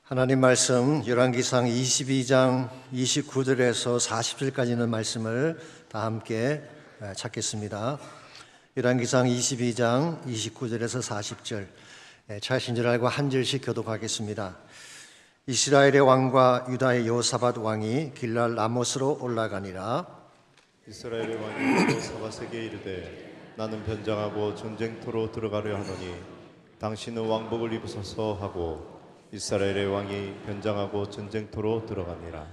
하나님 말씀 열왕기상 22장 29절에서 40절까지 있는 말씀을 다 함께 찾겠습니다. 열왕기상 22장 29절에서 40절 찾으신 줄 알고 한 절씩 교독하겠습니다. 이스라엘의 왕과 유다의 여호사밧 왕이 길랄 라못으로 올라가니라. 이스라엘의 왕이 여호사밧에게 이르되 나는 변장하고 전쟁터로 들어가려 하노니 당신은 왕복을 입으소서 하고 이스라엘의 왕이 변장하고 전쟁터로 들어가니라.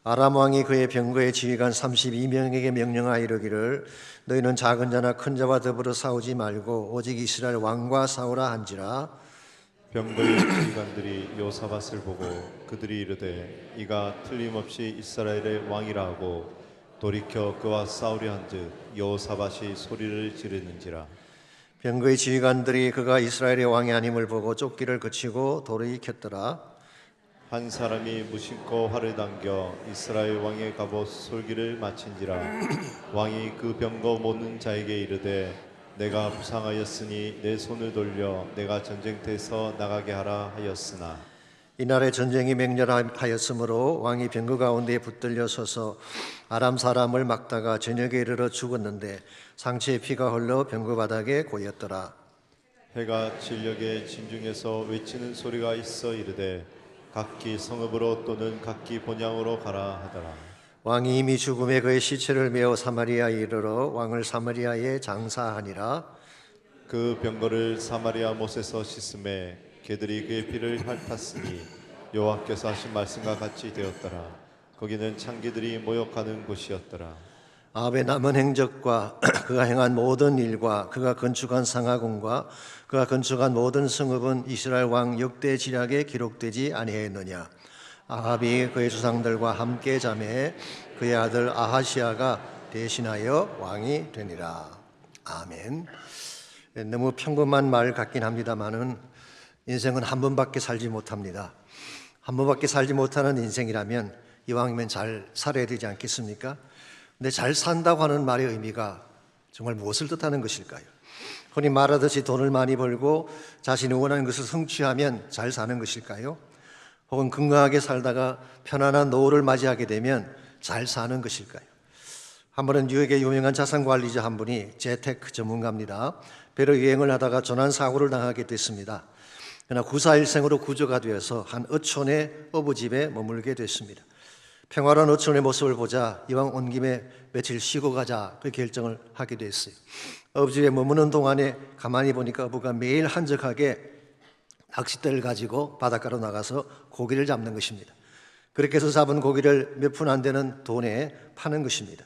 아람 왕이 그의 병거의 지휘관 32명에게 명령하여 이르기를 너희는 작은 자나 큰 자와 더불어 싸우지 말고 오직 이스라엘 왕과 싸우라 한지라. 병거의 지휘관들이 여호사밧을 보고 그들이 이르되 이가 틀림없이 이스라엘의 왕이라 하고 돌이켜 그와 싸우려 한즉 여호사밧이 소리를 지르는지라. 병거의 지휘관들이 그가 이스라엘의 왕이 아님을 보고 쫓기를 그치고 돌이켰더라. 한 사람이 무심코 활을 당겨 이스라엘 왕의 갑옷 솔기를 마친지라. 왕이 그 병거 모는 자에게 이르되 내가 부상하였으니 내 손을 돌려 내가 전쟁터에서 나가게 하라 하였으나 이날에 전쟁이 맹렬하였으므로 왕이 병거 가운데에 붙들려 서서 아람 사람을 막다가 저녁에 이르러 죽었는데 상체에 피가 흘러 병거 바닥에 고였더라. 해가 진력에 진중에서 외치는 소리가 있어 이르되 각기 성읍으로 또는 각기 본향으로 가라 하더라. 왕이 이미 죽음에 그의 시체를 메어 사마리아에 이르러 왕을 사마리아에 장사하니라. 그 병거를 사마리아 못에서 씻음에 개들이 그의 피를 핥았으니 여호와께서 하신 말씀과 같이 되었더라. 거기는 창기들이 모욕하는 곳이었더라. 아합의 남은 행적과 그가 행한 모든 일과 그가 건축한 상하궁과 그가 건축한 모든 성읍은 이스라엘 왕 역대 지략에 기록되지 아니하였느냐. 아합이 그의 조상들과 함께 자매해 그의 아들 아하시아가 대신하여 왕이 되니라. 아멘. 너무 평범한 말 같긴 합니다만은 인생은 한 번밖에 살지 못합니다. 한 번밖에 살지 못하는 인생이라면 이왕이면 잘 살아야 되지 않겠습니까? 근데 잘 산다고 하는 말의 의미가 정말 무엇을 뜻하는 것일까요? 흔히 말하듯이 돈을 많이 벌고 자신이 원하는 것을 성취하면 잘 사는 것일까요? 혹은 건강하게 살다가 편안한 노후를 맞이하게 되면 잘 사는 것일까요? 한 번은 뉴욕의 유명한 자산관리자 한 분이 재테크 전문가입니다. 배로 여행을 하다가 조난사고를 당하게 됐습니다. 그러나 구사일생으로 구조가 되어서 한 어촌의 어부집에 머물게 됐습니다. 평화로운 어촌의 모습을 보자 이왕 온 김에 며칠 쉬고 가자 그 결정을 하게 됐어요. 어부집에 머무는 동안에 가만히 보니까 어부가 매일 한적하게 낚싯대를 가지고 바닷가로 나가서 고기를 잡는 것입니다. 그렇게 해서 잡은 고기를 몇 푼 안 되는 돈에 파는 것입니다.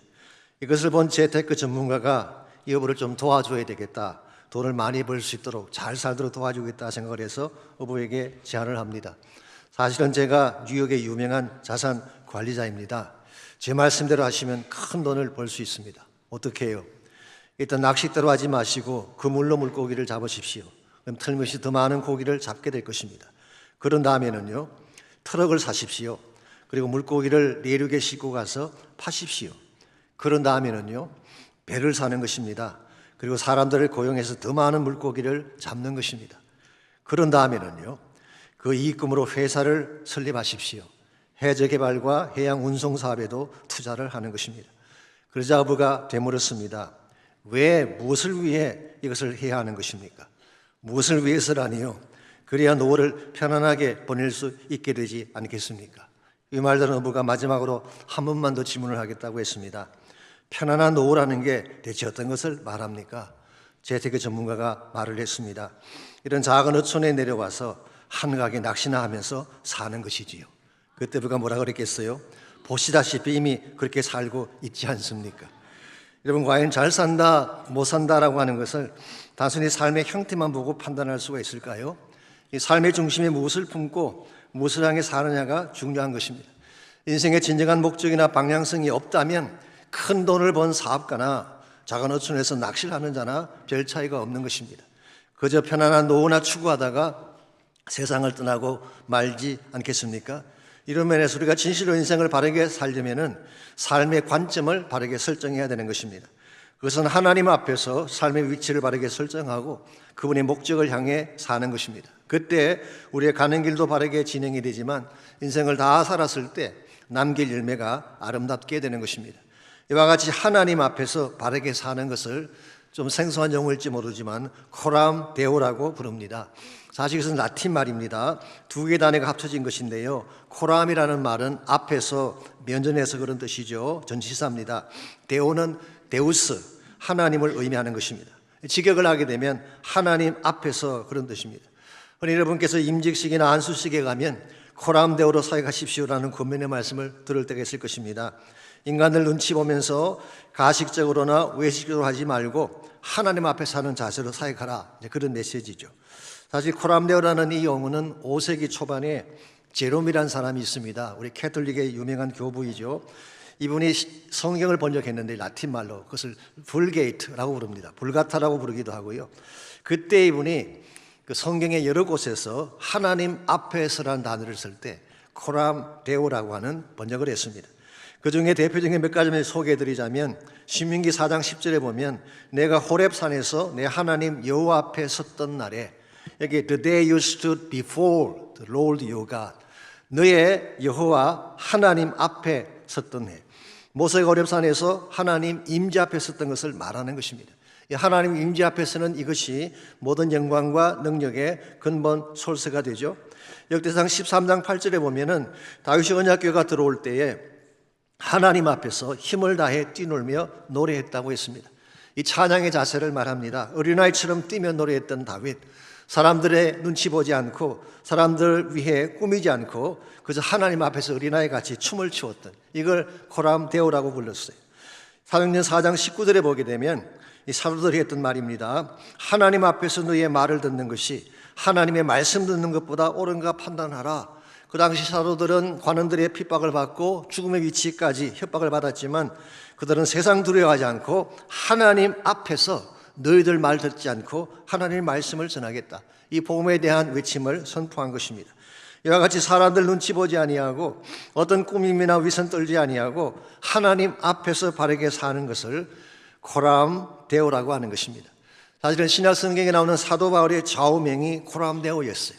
이것을 본 재테크 전문가가 이 어부를 좀 도와줘야 되겠다. 돈을 많이 벌 수 있도록 잘 살도록 도와주겠다 생각을 해서 어부에게 제안을 합니다. 사실은 제가 뉴욕의 유명한 자산 관리자입니다. 제 말씀대로 하시면 큰 돈을 벌 수 있습니다. 어떻게 해요? 일단 낚싯대로 하지 마시고 그물로 물고기를 잡으십시오. 그럼 틀림없이 더 많은 고기를 잡게 될 것입니다. 그런 다음에는요, 트럭을 사십시오. 그리고 물고기를 내륙에 싣고 가서 파십시오. 그런 다음에는요, 배를 사는 것입니다. 그리고 사람들을 고용해서 더 많은 물고기를 잡는 것입니다. 그런 다음에는요, 그 이익금으로 회사를 설립하십시오. 해저 개발과 해양 운송 사업에도 투자를 하는 것입니다. 그러자 어부가 되물었습니다. 왜, 무엇을 위해 이것을 해야 하는 것입니까? 무엇을 위해서라니요? 그래야 노후를 편안하게 보낼 수 있게 되지 않겠습니까? 이 말 들은 어부가 마지막으로 한 번만 더 질문을 하겠다고 했습니다. 편안한 노후라는 게 대체 어떤 것을 말합니까? 재테크 전문가가 말을 했습니다. 이런 작은 어촌에 내려와서 한가하게 낚시나 하면서 사는 것이지요. 그때 누가 뭐라 그랬겠어요? 보시다시피 이미 그렇게 살고 있지 않습니까? 여러분, 과연 잘 산다, 못 산다라고 하는 것을 단순히 삶의 형태만 보고 판단할 수가 있을까요? 이 삶의 중심에 무엇을 품고 무엇을 향해 사느냐가 중요한 것입니다. 인생의 진정한 목적이나 방향성이 없다면 큰 돈을 번 사업가나 작은 어촌에서 낚시를 하는 자나 별 차이가 없는 것입니다. 그저 편안한 노후나 추구하다가 세상을 떠나고 말지 않겠습니까? 이런 면에서 우리가 진실로 인생을 바르게 살려면은 삶의 관점을 바르게 설정해야 되는 것입니다. 그것은 하나님 앞에서 삶의 위치를 바르게 설정하고 그분의 목적을 향해 사는 것입니다. 그때 우리의 가는 길도 바르게 진행이 되지만 인생을 다 살았을 때 남길 열매가 아름답게 되는 것입니다. 이와 같이 하나님 앞에서 바르게 사는 것을 좀 생소한 용어일지 모르지만 코람 데오라고 부릅니다. 사실 이것은 라틴 말입니다. 두 개의 단어가 합쳐진 것인데요. 코람이라는 말은 앞에서 면전에서 그런 뜻이죠. 전치사입니다. 데오는 데우스, 하나님을 의미하는 것입니다. 직역을 하게 되면 하나님 앞에서 그런 뜻입니다. 흔히 여러분께서 임직식이나 안수식에 가면 코람 데오로 사역하십시오라는 권면의 말씀을 들을 때가 있을 것입니다. 인간들 눈치 보면서 가식적으로나 외식적으로 하지 말고 하나님 앞에 사는 자세로 사역하라, 그런 메시지죠. 사실 코람데오라는 이 용어는 5세기 초반에 제롬이라는 사람이 있습니다. 우리 캐톨릭의 유명한 교부이죠. 이분이 성경을 번역했는데 라틴 말로 그것을 불게이트라고 부릅니다. 불가타라고 부르기도 하고요. 그때 이분이 그 성경의 여러 곳에서 하나님 앞에서라는 단어를 쓸 때 코람데오라고 하는 번역을 했습니다. 그 중에 대표적인 몇 가지만 소개해드리자면 신명기 4장 10절에 보면 내가 호렙산에서 내 하나님 여호와 앞에 섰던 날에, 여기 the day you stood before the Lord your God, 너의 여호와 하나님 앞에 섰던 해. 모세가 호렙산에서 하나님 임재 앞에 섰던 것을 말하는 것입니다. 이 하나님 임재 앞에서는 이것이 모든 영광과 능력의 근본 솔세가 되죠. 역대상 13장 8절에 보면은 다윗이 언약궤가 들어올 때에 하나님 앞에서 힘을 다해 뛰놀며 노래했다고 했습니다. 이 찬양의 자세를 말합니다. 어린아이처럼 뛰며 노래했던 다윗, 사람들의 눈치 보지 않고 사람들 위해 꾸미지 않고 그저 하나님 앞에서 어린아이같이 춤을 추었던, 이걸 코람데오라고 불렀어요. 사도행전 4장 19절에 보게 되면 이 사도들이 했던 말입니다. 하나님 앞에서 너의 말을 듣는 것이 하나님의 말씀 듣는 것보다 옳은가 판단하라. 그 당시 사도들은 관원들의 핍박을 받고 죽음의 위치까지 협박을 받았지만 그들은 세상 두려워하지 않고 하나님 앞에서 너희들 말 듣지 않고 하나님의 말씀을 전하겠다, 이 복음에 대한 외침을 선포한 것입니다. 이와 같이 사람들 눈치 보지 아니하고 어떤 꾸밈이나 위선 떨지 아니하고 하나님 앞에서 바르게 사는 것을 코람데오라고 하는 것입니다. 사실은 신약 성경에 나오는 사도 바울의 좌우명이 코람데오였어요.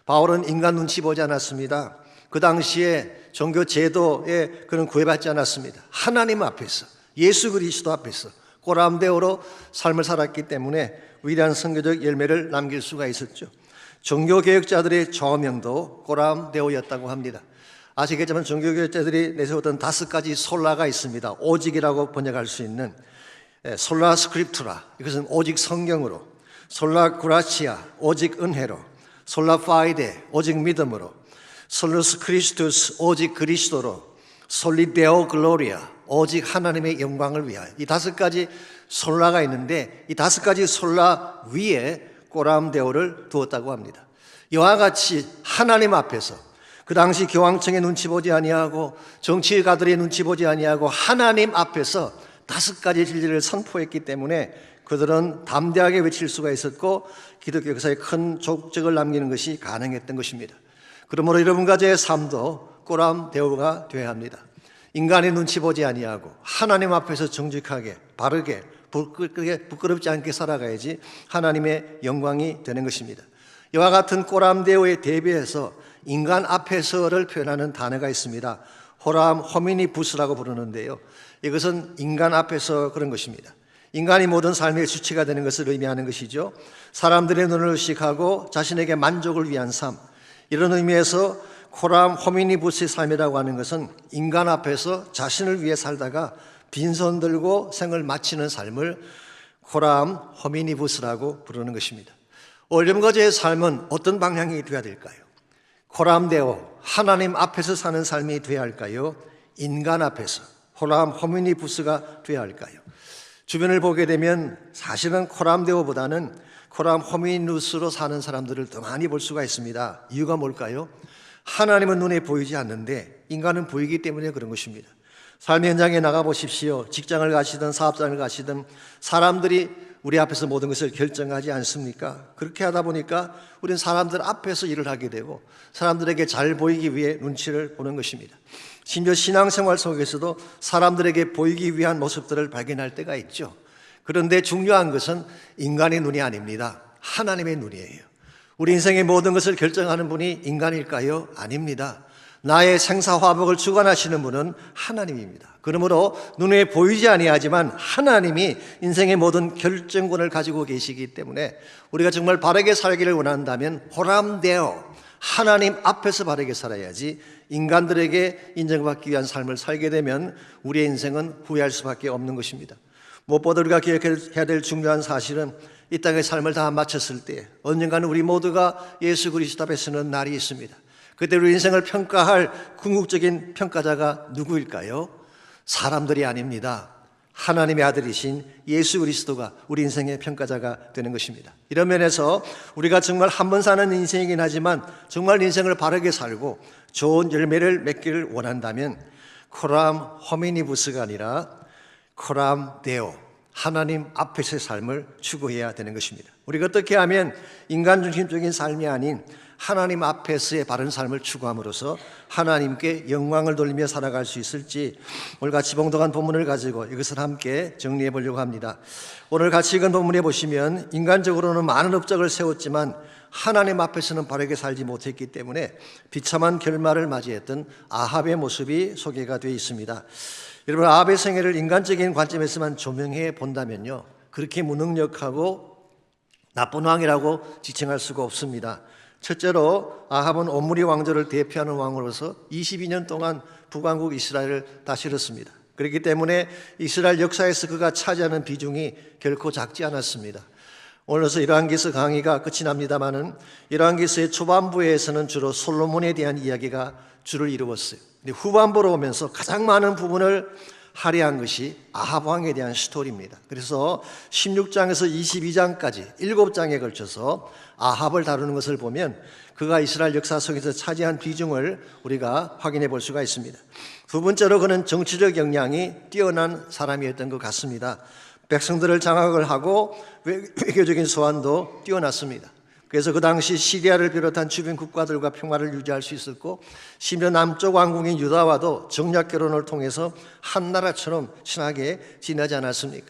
바울은 인간 눈치 보지 않았습니다. 그 당시에 종교 제도에 그런 구애받지 않았습니다. 하나님 앞에서, 예수 그리스도 앞에서 코람데오로 삶을 살았기 때문에 위대한 선교적 열매를 남길 수가 있었죠. 종교개혁자들의 좌우명도 코람데오였다고 합니다. 아시겠지만 종교개혁자들이 내세웠던 5가지 솔라가 있습니다. 오직이라고 번역할 수 있는 솔라 스크립투라, 이것은 오직 성경으로, 솔라 그라치아, 오직 은혜로, 솔라 파이데, 오직 믿음으로, 솔루스 크리스투스, 오직 그리스도로, 솔리 데오 글로리아, 오직 하나님의 영광을 위하여. 이 5가지 솔라가 있는데 이 5가지 솔라 위에 코람데오를 두었다고 합니다. 이와 같이 하나님 앞에서 그 당시 교황청의 눈치 보지 아니하고 정치가들의 눈치 보지 아니하고 하나님 앞에서 5가지 진리를 선포했기 때문에 그들은 담대하게 외칠 수가 있었고 기독교 역사에 큰 족적을 남기는 것이 가능했던 것입니다. 그러므로 여러분과 저의 삶도 코람데오가 되어야 합니다. 인간의 눈치 보지 아니하고 하나님 앞에서 정직하게 바르게 부끄럽지 않게 살아가야지 하나님의 영광이 되는 것입니다. 이와 같은 코람데오에 대비해서 인간 앞에서를 표현하는 단어가 있습니다. 호람 호미니부스라고 부르는데요, 이것은 인간 앞에서 그런 것입니다. 인간이 모든 삶의 주체가 되는 것을 의미하는 것이죠. 사람들의 눈을 의식하고 자신에게 만족을 위한 삶, 이런 의미에서 코람 호미니부스의 삶이라고 하는 것은 인간 앞에서 자신을 위해 살다가 빈손 들고 생을 마치는 삶을 코람 호미니부스라고 부르는 것입니다. 여러분과 저의 삶은 어떤 방향이 되어야 될까요? 코람데오, 하나님 앞에서 사는 삶이 되어야 할까요? 인간 앞에서 코람 호미니부스가 되어야 할까요? 주변을 보게 되면 사실은 코람데오보다는 코람 호미누스로 사는 사람들을 더 많이 볼 수가 있습니다. 이유가 뭘까요? 하나님은 눈에 보이지 않는데 인간은 보이기 때문에 그런 것입니다. 삶의 현장에 나가보십시오. 직장을 가시든 사업장을 가시든 사람들이 우리 앞에서 모든 것을 결정하지 않습니까? 그렇게 하다 보니까 우리는 사람들 앞에서 일을 하게 되고 사람들에게 잘 보이기 위해 눈치를 보는 것입니다. 심지어 신앙생활 속에서도 사람들에게 보이기 위한 모습들을 발견할 때가 있죠. 그런데 중요한 것은 인간의 눈이 아닙니다. 하나님의 눈이에요. 우리 인생의 모든 것을 결정하는 분이 인간일까요? 아닙니다. 나의 생사화복을 주관하시는 분은 하나님입니다. 그러므로 눈에 보이지 아니하지만 하나님이 인생의 모든 결정권을 가지고 계시기 때문에 우리가 정말 바르게 살기를 원한다면 호람되어 하나님 앞에서 바르게 살아야지, 인간들에게 인정받기 위한 삶을 살게 되면 우리의 인생은 후회할 수밖에 없는 것입니다. 무엇보다 우리가 기억해야 될 중요한 사실은 이 땅의 삶을 다 마쳤을 때 언젠가는 우리 모두가 예수 그리스도 앞에 서는 날이 있습니다. 그때 우리 인생을 평가할 궁극적인 평가자가 누구일까요? 사람들이 아닙니다. 하나님의 아들이신 예수 그리스도가 우리 인생의 평가자가 되는 것입니다. 이런 면에서 우리가 정말 한 번 사는 인생이긴 하지만 정말 인생을 바르게 살고 좋은 열매를 맺기를 원한다면 코람 호미니부스가 아니라 코람 데오, 하나님 앞에서의 삶을 추구해야 되는 것입니다. 우리가 어떻게 하면 인간 중심적인 삶이 아닌 하나님 앞에서의 바른 삶을 추구함으로써 하나님께 영광을 돌리며 살아갈 수 있을지, 오늘 같이 봉독한 본문을 가지고 이것을 함께 정리해 보려고 합니다. 오늘 같이 읽은 본문에 보시면 인간적으로는 많은 업적을 세웠지만 하나님 앞에서는 바르게 살지 못했기 때문에 비참한 결말을 맞이했던 아합의 모습이 소개가 되어 있습니다. 여러분, 아합의 생애를 인간적인 관점에서만 조명해 본다면요, 그렇게 무능력하고 나쁜 왕이라고 지칭할 수가 없습니다. 첫째로 아합은 옴므리 왕조를 대표하는 왕으로서 22년 동안 북왕국 이스라엘을 다스렸습니다. 그렇기 때문에 이스라엘 역사에서 그가 차지하는 비중이 결코 작지 않았습니다. 오늘로서 열왕기서 강의가 끝이 납니다마는 열왕기서의 초반부에서는 주로 솔로몬에 대한 이야기가 주를 이루었어요. 근데 후반부로 오면서 가장 많은 부분을 할애한 것이 아합 왕에 대한 스토리입니다. 그래서 16장에서 22장까지 7장에 걸쳐서 아합을 다루는 것을 보면 그가 이스라엘 역사 속에서 차지한 비중을 우리가 확인해 볼 수가 있습니다. 두 번째로 그는 정치적 역량이 뛰어난 사람이었던 것 같습니다. 백성들을 장악을 하고 외교적인 소환도 뛰어났습니다. 그래서 그 당시 시리아를 비롯한 주변 국가들과 평화를 유지할 수 있었고, 심지어 남쪽 왕국인 유다와도 정략 결혼을 통해서 한 나라처럼 친하게 지내지 않았습니까?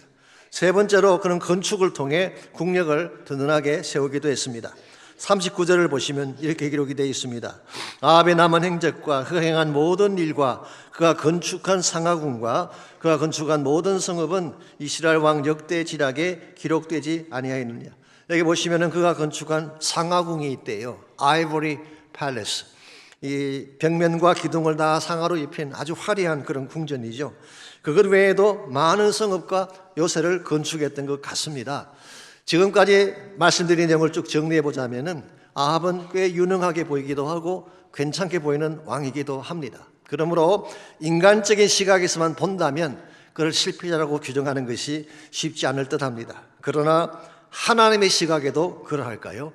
세 번째로 그는 건축을 통해 국력을 든든하게 세우기도 했습니다. 39절을 보시면 이렇게 기록이 되어 있습니다. 아합의 남은 행적과 그가 행한 모든 일과 그가 건축한 상하궁과 그가 건축한 모든 성읍은 이스라엘 왕 역대 지략에 기록되지 아니하였느냐. 여기 보시면은 그가 건축한 상하궁이 있대요. 아이보리 팰리스. 이 벽면과 기둥을 다 상하로 입힌 아주 화려한 그런 궁전이죠. 그것 외에도 많은 성읍과 요새를 건축했던 것 같습니다. 지금까지 말씀드린 내용을 쭉 정리해 보자면은 아합은 꽤 유능하게 보이기도 하고 괜찮게 보이는 왕이기도 합니다. 그러므로 인간적인 시각에서만 본다면 그를 실패자라고 규정하는 것이 쉽지 않을 듯합니다. 그러나 하나님의 시각에도 그러할까요?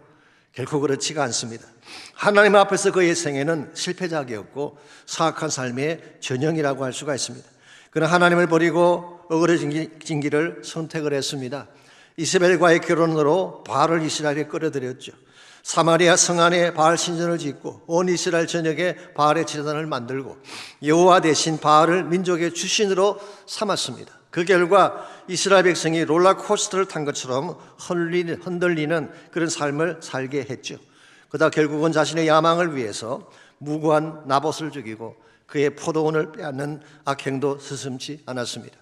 결코 그렇지가 않습니다. 하나님 앞에서 그의 생애는 실패작이었고 사악한 삶의 전형이라고 할 수가 있습니다. 그는 하나님을 버리고 어그러진 길을 선택을 했습니다. 이세벨과의 결혼으로 바알을 이스라엘에 끌어들였죠. 사마리아 성 안에 바알 신전을 짓고 온 이스라엘 전역에 바알의 제단을 만들고 여호와 대신 바알을 민족의 주신으로 삼았습니다. 그 결과 이스라엘 백성이 롤러코스터를 탄 것처럼 흔들리는 그런 삶을 살게 했죠. 그러다 결국은 자신의 야망을 위해서 무고한 나봇을 죽이고 그의 포도원을 빼앗는 악행도 스슴지 않았습니다.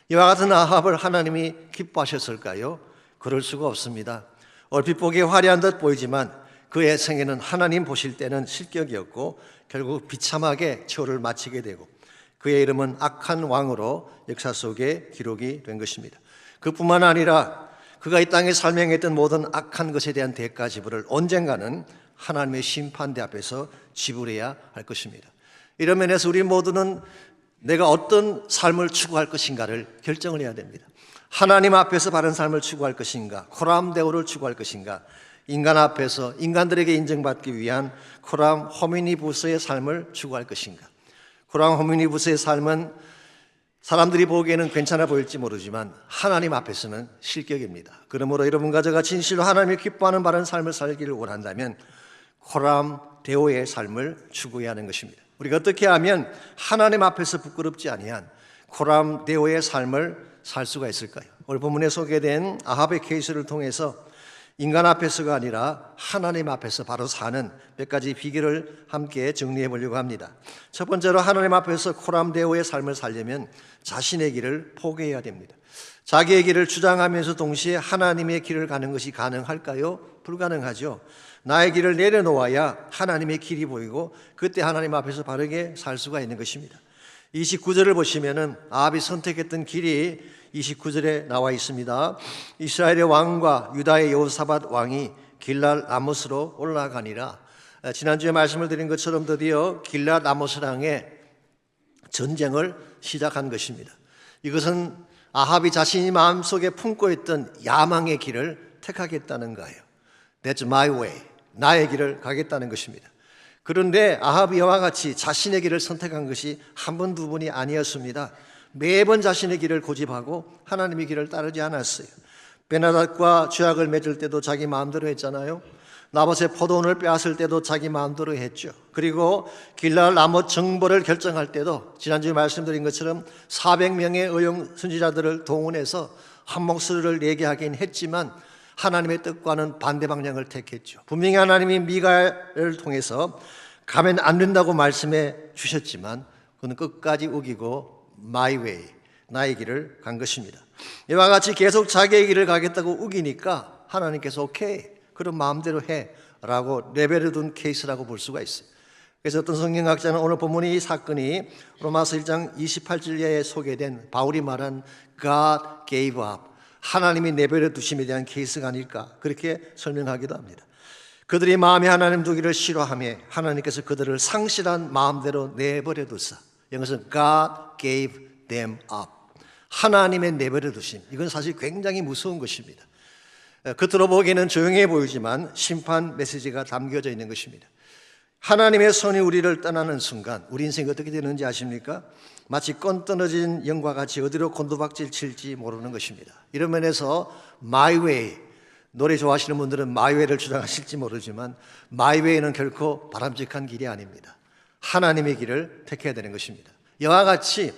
이와 같은 아합을 하나님이 기뻐하셨을까요? 그럴 수가 없습니다. 얼핏 보기에 화려한 듯 보이지만 그의 생애는 하나님 보실 때는 실격이었고 결국 비참하게 처를 마치게 되고 그의 이름은 악한 왕으로 역사 속에 기록이 된 것입니다. 그뿐만 아니라 그가 이 땅에 설명했던 모든 악한 것에 대한 대가 지불을 언젠가는 하나님의 심판대 앞에서 지불해야 할 것입니다. 이런 면에서 우리 모두는 내가 어떤 삶을 추구할 것인가를 결정을 해야 됩니다. 하나님 앞에서 바른 삶을 추구할 것인가, 코람데오를 추구할 것인가, 인간 앞에서 인간들에게 인정받기 위한 코람 호미니부스의 삶을 추구할 것인가. 코람 호미니부스의 삶은 사람들이 보기에는 괜찮아 보일지 모르지만 하나님 앞에서는 실격입니다. 그러므로 여러분과 제가 진실로 하나님이 기뻐하는 바른 삶을 살기를 원한다면 코람 데오의 삶을 추구해야 하는 것입니다. 우리가 어떻게 하면 하나님 앞에서 부끄럽지 아니한 코람 데오의 삶을 살 수가 있을까요? 오늘 본문에 소개된 아합의 케이스를 통해서 인간 앞에서가 아니라 하나님 앞에서 바로 사는 몇 가지 비결을 함께 정리해 보려고 합니다. 첫 번째로 하나님 앞에서 코람데오의 삶을 살려면 자신의 길을 포기해야 됩니다. 자기의 길을 주장하면서 동시에 하나님의 길을 가는 것이 가능할까요? 불가능하죠. 나의 길을 내려놓아야 하나님의 길이 보이고 그때 하나님 앞에서 바르게 살 수가 있는 것입니다. 29절을 보시면은 아합이 선택했던 길이 29절에 나와 있습니다. 이스라엘의 왕과 유다의 여호사밧 왕이 길랄 라못으로 올라가니라. 지난주에 말씀을 드린 것처럼 드디어 길랄 라못을 향해 전쟁을 시작한 것입니다. 이것은 아합이 자신이 마음속에 품고 있던 야망의 길을 택하겠다는 거예요. That's my way. 나의 길을 가겠다는 것입니다. 그런데 아합이 이와 같이 자신의 길을 선택한 것이 한 번, 두 번이 아니었습니다. 매번 자신의 길을 고집하고 하나님의 길을 따르지 않았어요. 베나닷과 죄악을 맺을 때도 자기 마음대로 했잖아요. 나봇의 포도원을 빼앗을 때도 자기 마음대로 했죠. 그리고 길랄 라못 정벌을 결정할 때도 지난주에 말씀드린 것처럼 400명의 의용 선지자들을 동원해서 한 목소리를 내게 하긴 했지만 하나님의 뜻과는 반대 방향을 택했죠. 분명히 하나님이 미가를 통해서 가면 안 된다고 말씀해 주셨지만 그는 끝까지 우기고 my way, 나의 길을 간 것입니다. 이와 같이 계속 자기의 길을 가겠다고 우기니까 하나님께서 오케이, 그럼 마음대로 해 라고 레벨을 둔 케이스라고 볼 수가 있어요. 그래서 어떤 성경학자는 오늘 본문의 이 사건이 로마서 1장 28절에 소개된 바울이 말한 God gave up, 하나님이 내버려 두심에 대한 케이스가 아닐까 그렇게 설명하기도 합니다. 그들이 마음에 하나님 두기를 싫어하며 하나님께서 그들을 상실한 마음대로 내버려 두사, 영어는 God gave them up, 하나님의 내버려 두심. 이건 사실 굉장히 무서운 것입니다. 겉으로 보기에는 조용해 보이지만 심판 메시지가 담겨져 있는 것입니다. 하나님의 손이 우리를 떠나는 순간 우리 인생이 어떻게 되는지 아십니까? 마치 껌 떨어진 영과 같이 어디로 곤두박질 칠지 모르는 것입니다. 이런 면에서 My Way, 노래 좋아하시는 분들은 My Way를 주장하실지 모르지만 My Way는 결코 바람직한 길이 아닙니다. 하나님의 길을 택해야 되는 것입니다. 이와 같이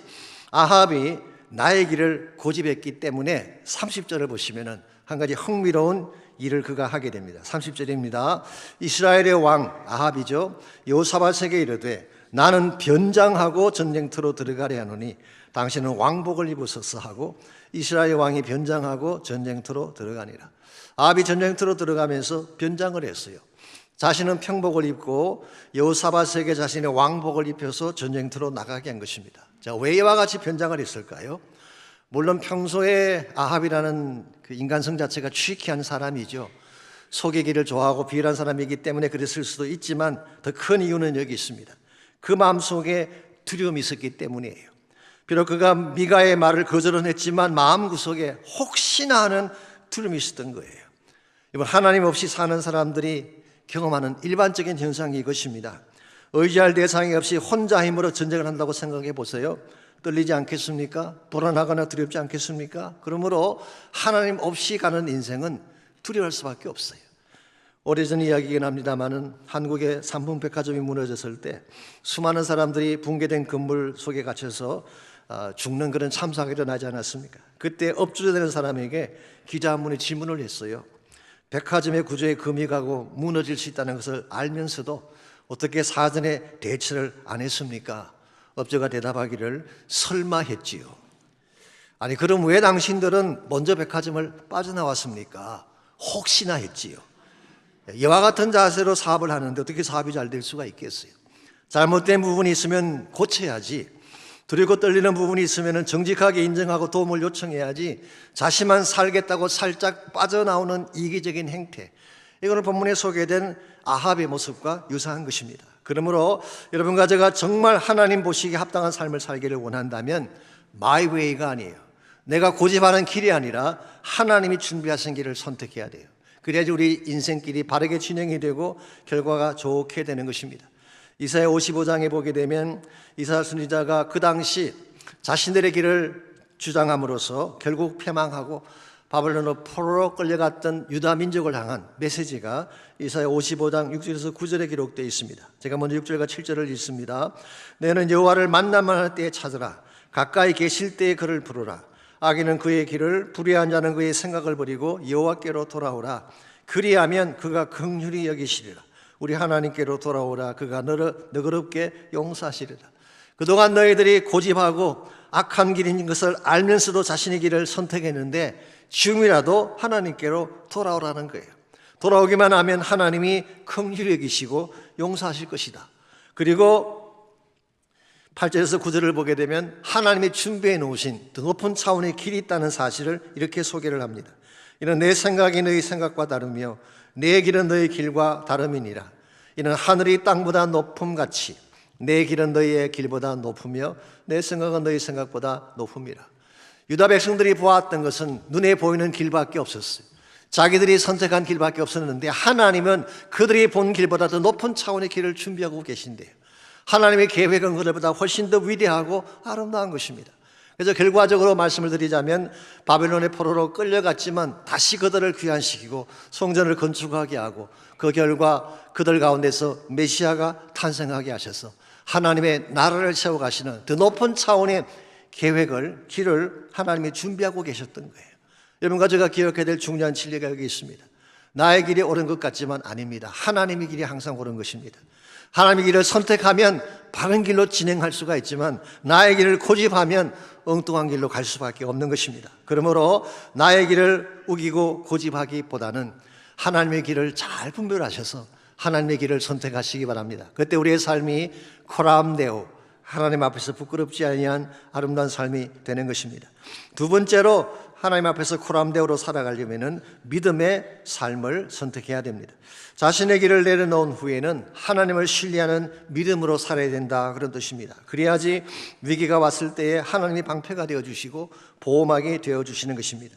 아합이 나의 길을 고집했기 때문에 30절을 보시면은 한 가지 흥미로운 일을 그가 하게 됩니다. 30절입니다. 이스라엘의 왕 아합이죠. 여호사밧에게 이르되 나는 변장하고 전쟁터로 들어가려 하노니 당신은 왕복을 입으소서 하고 이스라엘 왕이 변장하고 전쟁터로 들어가니라. 아합이 전쟁터로 들어가면서 변장을 했어요. 자신은 평복을 입고 여호사밧에게 자신의 왕복을 입혀서 전쟁터로 나가게 한 것입니다. 자, 왜 이와 같이 변장을 했을까요? 물론 평소에 아합이라는 그 인간성 자체가 취기한 사람이죠. 속이기를 좋아하고 비열한 사람이기 때문에 그랬을 수도 있지만 더 큰 이유는 여기 있습니다. 그 마음속에 두려움이 있었기 때문이에요. 비록 그가 미가의 말을 거절은 했지만 마음구석에 혹시나 하는 두려움이 있었던 거예요. 이번 하나님 없이 사는 사람들이 경험하는 일반적인 현상이 이것입니다. 의지할 대상이 없이 혼자 힘으로 전쟁을 한다고 생각해 보세요. 떨리지 않겠습니까? 불안하거나 두렵지 않겠습니까? 그러므로 하나님 없이 가는 인생은 두려워할 수밖에 없어요. 오래전 이야기긴 합니다마는 한국의 삼풍백화점이 무너졌을 때 수많은 사람들이 붕괴된 건물 속에 갇혀서 죽는 그런 참사가 일어나지 않았습니까? 그때 업주되는 사람에게 기자 한 분이 질문을 했어요. 백화점의 구조에 금이 가고 무너질 수 있다는 것을 알면서도 어떻게 사전에 대처를 안 했습니까? 업주가 대답하기를 설마 했지요. 아니 그럼 왜 당신들은 먼저 백화점을 빠져나왔습니까? 혹시나 했지요. 이와 같은 자세로 사업을 하는데 어떻게 사업이 잘 될 수가 있겠어요? 잘못된 부분이 있으면 고쳐야지. 두렵고 떨리는 부분이 있으면 정직하게 인정하고 도움을 요청해야지. 자신만 살겠다고 살짝 빠져나오는 이기적인 행태, 이거는 본문에 소개된 아합의 모습과 유사한 것입니다. 그러므로 여러분과 제가 정말 하나님 보시기에 합당한 삶을 살기를 원한다면 My Way가 아니에요. 내가 고집하는 길이 아니라 하나님이 준비하신 길을 선택해야 돼요. 그래야지 우리 인생길이 바르게 진행이 되고 결과가 좋게 되는 것입니다. 이사야 55장에 보게 되면 이사야 선지자가 그 당시 자신들의 길을 주장함으로써 결국 패망하고 바벨론으로 포로로 끌려갔던 유다 민족을 향한 메시지가 이사야 55장 6절에서 9절에 기록되어 있습니다. 제가 먼저 6절과 7절을 읽습니다. 너는 여호와를 만나만 때에 찾으라. 가까이 계실 때에 그를 부르라. 악인은 그의 길을, 불의한 자는 그의 생각을 버리고 여호와께로 돌아오라. 그리하면 그가 긍휼히 여기시리라. 우리 하나님께로 돌아오라. 그가 너를 너그럽게 용서하시리라. 그동안 너희들이 고집하고 악한 길인 것을 알면서도 자신의 길을 선택했는데 지금이라도 하나님께로 돌아오라는 거예요. 돌아오기만 하면 하나님이 긍휼히 여기시고 용서하실 것이다. 그리고 8절에서 9절을 보게 되면 하나님이 준비해 놓으신 더 높은 차원의 길이 있다는 사실을 이렇게 소개를 합니다. 이는 내 생각이 너희 생각과 다르며 내 길은 너희 길과 다름이니라. 이는 하늘이 땅보다 높음같이 내 길은 너희의 길보다 높으며 내 생각은 너희 생각보다 높음이라. 유다 백성들이 보았던 것은 눈에 보이는 길밖에 없었어요. 자기들이 선택한 길밖에 없었는데 하나님은 그들이 본 길보다 더 높은 차원의 길을 준비하고 계신대요. 하나님의 계획은 그들보다 훨씬 더 위대하고 아름다운 것입니다. 그래서 결과적으로 말씀을 드리자면 바벨론의 포로로 끌려갔지만 다시 그들을 귀환시키고 성전을 건축하게 하고 그 결과 그들 가운데서 메시아가 탄생하게 하셔서 하나님의 나라를 세워가시는 더 높은 차원의 계획을, 길을 하나님이 준비하고 계셨던 거예요. 여러분과 제가 기억해야 될 중요한 진리가 여기 있습니다. 나의 길이 옳은 것 같지만 아닙니다. 하나님의 길이 항상 옳은 것입니다. 하나님의 길을 선택하면 바른 길로 진행할 수가 있지만 나의 길을 고집하면 엉뚱한 길로 갈 수밖에 없는 것입니다. 그러므로 나의 길을 우기고 고집하기보다는 하나님의 길을 잘 분별하셔서 하나님의 길을 선택하시기 바랍니다. 그때 우리의 삶이 코람데오, 하나님 앞에서 부끄럽지 아니한 아름다운 삶이 되는 것입니다. 두 번째로 하나님 앞에서 코람데오로 살아가려면 믿음의 삶을 선택해야 됩니다. 자신의 길을 내려놓은 후에는 하나님을 신뢰하는 믿음으로 살아야 된다, 그런 뜻입니다. 그래야지 위기가 왔을 때에 하나님이 방패가 되어주시고 보호막이 되어주시는 것입니다.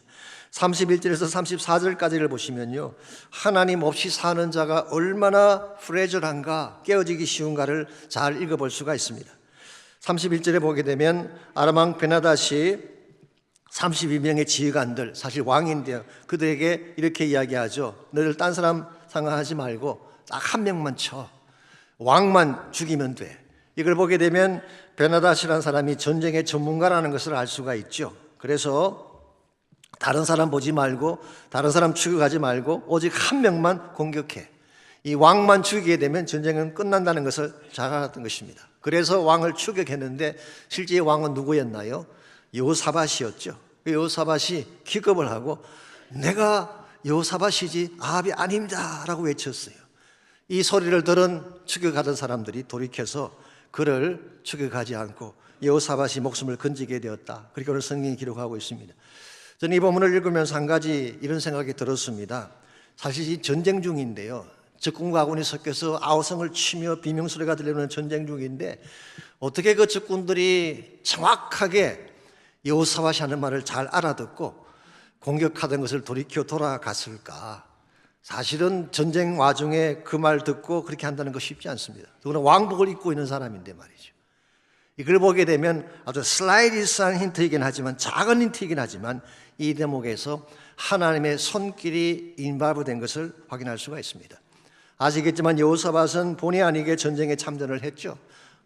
31절에서 34절까지를 보시면요, 하나님 없이 사는 자가 얼마나 프레절한가, 깨어지기 쉬운가를 잘 읽어볼 수가 있습니다. 31절에 보게 되면 아람왕 베나닷이 32명의 지휘관들, 사실 왕인데요, 그들에게 이렇게 이야기하죠. 너희들 딴 사람 상관하지 말고 딱 한 명만 쳐, 왕만 죽이면 돼. 이걸 보게 되면 베나닷이라는 사람이 전쟁의 전문가라는 것을 알 수가 있죠. 그래서 다른 사람 보지 말고 다른 사람 추격하지 말고 오직 한 명만 공격해. 이 왕만 죽이게 되면 전쟁은 끝난다는 것을 잘 알았던 것입니다. 그래서 왕을 추격했는데 실제 왕은 누구였나요? 여호사밧이었죠. 여호사밧이 기겁을 하고 내가 여호사밧이지 아합이 아닙니다 라고 외쳤어요. 이 소리를 들은 추격하던 사람들이 돌이켜서 그를 추격하지 않고 여호사밧이 목숨을 건지게 되었다. 그렇게 오늘 성경이 기록하고 있습니다. 저는 이 본문을 읽으면서 한 가지 이런 생각이 들었습니다. 사실 이 전쟁 중인데요, 적군과 아군이 섞여서 아우성을 치며 비명소리가 들리는 전쟁 중인데 어떻게 그 적군들이 정확하게 여호사밧이 하는 말을 잘 알아듣고 공격하던 것을 돌이켜 돌아갔을까? 사실은 전쟁 와중에 그 말 듣고 그렇게 한다는 거 쉽지 않습니다. 더구나 왕복을 입고 있는 사람인데 말이죠. 이걸 보게 되면 아주 슬라이디스한 힌트이긴 하지만, 작은 힌트이긴 하지만 이 대목에서 하나님의 손길이 인발부된 것을 확인할 수가 있습니다. 아시겠지만 여호사밧은 본의 아니게 전쟁에 참전을 했죠.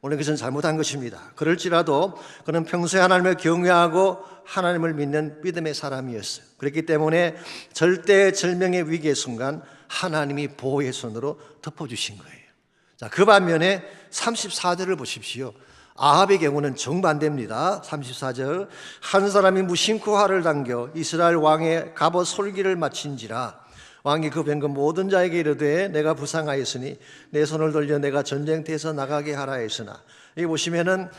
물론 그것은 잘못한 것입니다. 그럴지라도 그는 평소에 하나님을 경외하고 하나님을 믿는 믿음의 사람이었어요. 그렇기 때문에 절대절명의 위기의 순간 하나님이 보호의 손으로 덮어주신 거예요. 자, 그 반면에 34절을 보십시오. 아합의 경우는 정반대입니다. 34절, 한 사람이 무심코 활을 당겨 이스라엘 왕의 갑옷 솔기를 마친지라. 왕이 그 병거 모든 자에게 이르되 내가 부상하였으니 내 손을 돌려 내가 전쟁터에서 나가게 하라 했으나. 여기 보시면은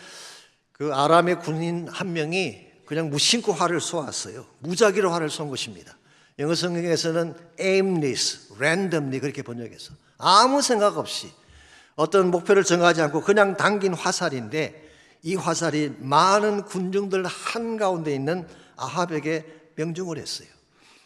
그 아람의 군인 한 명이 그냥 무심코 활을 쏘았어요. 무작위로 활을 쏜 것입니다. 영어 성경에서는 aimless, randomly 그렇게 번역해서 아무 생각 없이 어떤 목표를 정하지 않고 그냥 당긴 화살인데 이 화살이 많은 군중들 한가운데 있는 아합에게 명중을 했어요.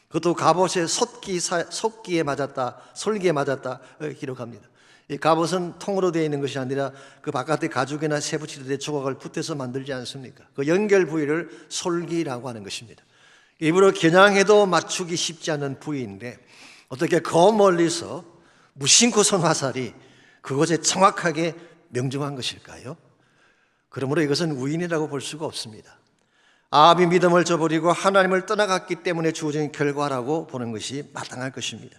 그것도 갑옷의 속기에 맞았다, 솔기에 맞았다 기록합니다. 이 갑옷은 통으로 되어 있는 것이 아니라 그 바깥에 가죽이나 쇠붙이들의 조각을 붙여서 만들지 않습니까? 그 연결 부위를 솔기라고 하는 것입니다. 일부러 겨냥해도 맞추기 쉽지 않은 부위인데 어떻게 그 멀리서 무심코 쏜 화살이 그것에 정확하게 명중한 것일까요? 그러므로 이것은 우연이라고 볼 수가 없습니다. 아합이 믿음을 저버리고 하나님을 떠나갔기 때문에 주어진 결과라고 보는 것이 마땅할 것입니다.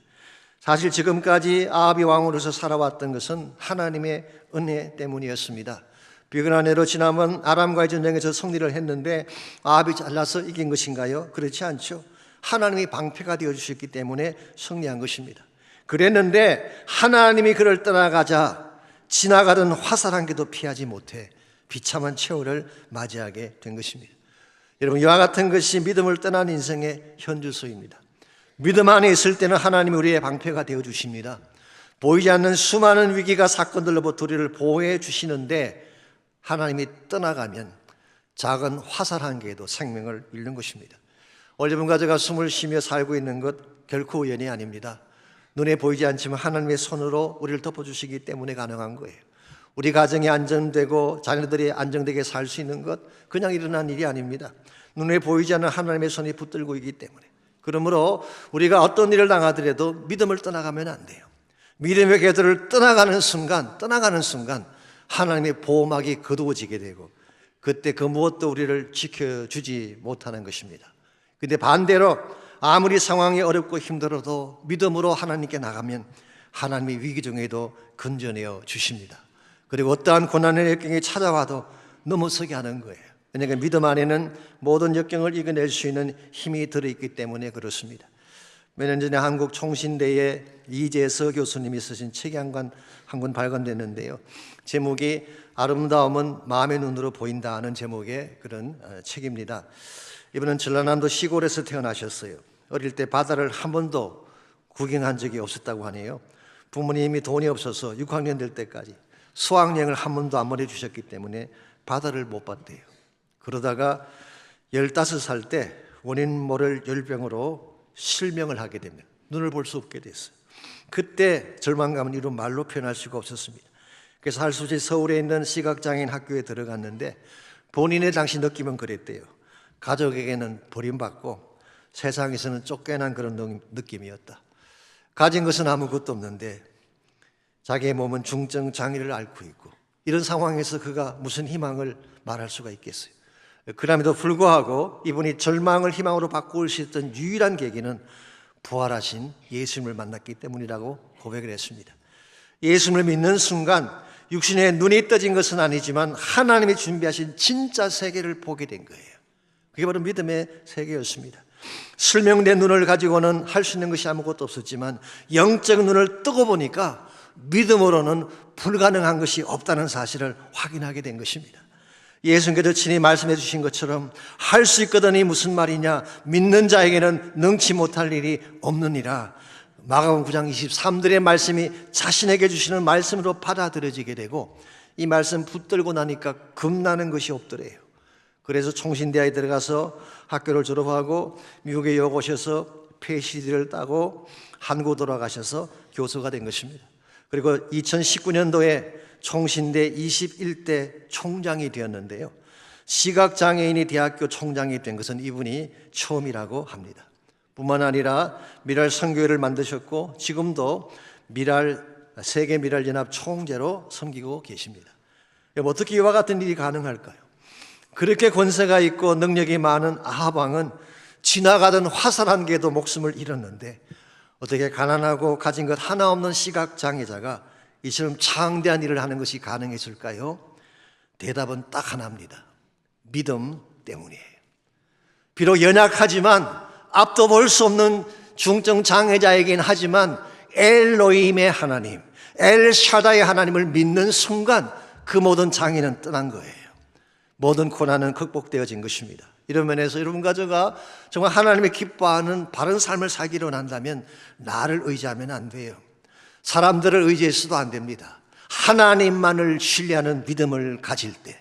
사실 지금까지 아합이 왕으로서 살아왔던 것은 하나님의 은혜 때문이었습니다. 비근한 해로 지나면 아람과의 전쟁에서 승리를 했는데 아합이 잘나서 이긴 것인가요? 그렇지 않죠. 하나님이 방패가 되어주셨기 때문에 승리한 것입니다. 그랬는데 하나님이 그를 떠나가자 지나가던 화살 한 개도 피하지 못해 비참한 최후를 맞이하게 된 것입니다. 여러분, 이와 같은 것이 믿음을 떠난 인생의 현주소입니다. 믿음 안에 있을 때는 하나님이 우리의 방패가 되어주십니다. 보이지 않는 수많은 위기가 사건들로부터 우리를 보호해 주시는데 하나님이 떠나가면 작은 화살 한 개도 생명을 잃는 것입니다. 여러분과 제가 숨을 쉬며 살고 있는 것 결코 우연이 아닙니다. 눈에 보이지 않지만 하나님의 손으로 우리를 덮어주시기 때문에 가능한 거예요. 우리 가정이 안정되고 자녀들이 안정되게 살 수 있는 것 그냥 일어난 일이 아닙니다. 눈에 보이지 않는 하나님의 손이 붙들고 있기 때문에. 그러므로 우리가 어떤 일을 당하더라도 믿음을 떠나가면 안 돼요. 믿음의 궤도를 떠나가는 순간 하나님의 보호막이 거두어지게 되고 그때 그 무엇도 우리를 지켜주지 못하는 것입니다. 근데 반대로 아무리 상황이 어렵고 힘들어도 믿음으로 하나님께 나가면 하나님이 위기 중에도 건져내어 주십니다. 그리고 어떠한 고난의 역경이 찾아와도 넘어서게 하는 거예요. 왜냐하면 믿음 안에는 모든 역경을 이겨낼 수 있는 힘이 들어있기 때문에 그렇습니다. 몇 년 전에 한국 총신대에 이재서 교수님이 쓰신 책이 한 권 발간됐는데요. 제목이 아름다움은 마음의 눈으로 보인다 하는 제목의 그런 책입니다. 이분은 전라남도 시골에서 태어나셨어요. 어릴 때 바다를 한 번도 구경한 적이 없었다고 하네요. 부모님이 돈이 없어서 6학년 될 때까지 수학여행을 한 번도 안 보내주셨기 때문에 바다를 못 봤대요. 그러다가 15살 때 원인 모를 열병으로 실명을 하게 됩니다. 눈을 볼 수 없게 됐어요. 그때 절망감은 이루 말로 표현할 수가 없었습니다. 그래서 할 수 없이 서울에 있는 시각장애인 학교에 들어갔는데 본인의 당시 느낌은 그랬대요. 가족에게는 버림받고 세상에서는 쫓겨난 그런 느낌이었다. 가진 것은 아무것도 없는데 자기의 몸은 중증 장애를 앓고 있고 이런 상황에서 그가 무슨 희망을 말할 수가 있겠어요. 그럼에도 불구하고 이분이 절망을 희망으로 바꿀 수 있던 유일한 계기는 부활하신 예수님을 만났기 때문이라고 고백을 했습니다. 예수님을 믿는 순간 육신의 눈이 떠진 것은 아니지만 하나님이 준비하신 진짜 세계를 보게 된 거예요. 그게 바로 믿음의 세계였습니다. 실명된 눈을 가지고는 할 수 있는 것이 아무것도 없었지만 영적 눈을 뜨고 보니까 믿음으로는 불가능한 것이 없다는 사실을 확인하게 된 것입니다. 예수님께서 친히 말씀해 주신 것처럼 할 수 있거든이 무슨 말이냐, 믿는 자에게는 능치 못할 일이 없느니라. 마가복음 9장 23절의 말씀이 자신에게 주시는 말씀으로 받아들여지게 되고 이 말씀 붙들고 나니까 겁나는 것이 없더래요. 그래서 총신대학에 들어가서 학교를 졸업하고 미국에 오셔서 PhD를 따고 한국 돌아가셔서 교수가 된 것입니다. 그리고 2019년도에 총신대 21대 총장이 되었는데요. 시각장애인이 대학교 총장이 된 것은 이분이 처음이라고 합니다. 뿐만 아니라 미랄 선교회를 만드셨고 지금도 세계 미랄연합 총재로 섬기고 계십니다. 어떻게 이와 같은 일이 가능할까요? 그렇게 권세가 있고 능력이 많은 아합 왕은 지나가던 화살 한 개도 목숨을 잃었는데 어떻게 가난하고 가진 것 하나 없는 시각장애자가 이처럼 창대한 일을 하는 것이 가능했을까요? 대답은 딱 하나입니다. 믿음 때문이에요. 비록 연약하지만 앞도 볼 수 없는 중증 장애자이긴 하지만 엘로힘의 하나님, 엘샤다의 하나님을 믿는 순간 그 모든 장애는 떠난 거예요. 모든 고난은 극복되어진 것입니다. 이런 면에서 여러분과 제가 정말 하나님이 기뻐하는 바른 삶을 살기로 한다면 나를 의지하면 안 돼요. 사람들을 의지해서도 안 됩니다. 하나님만을 신뢰하는 믿음을 가질 때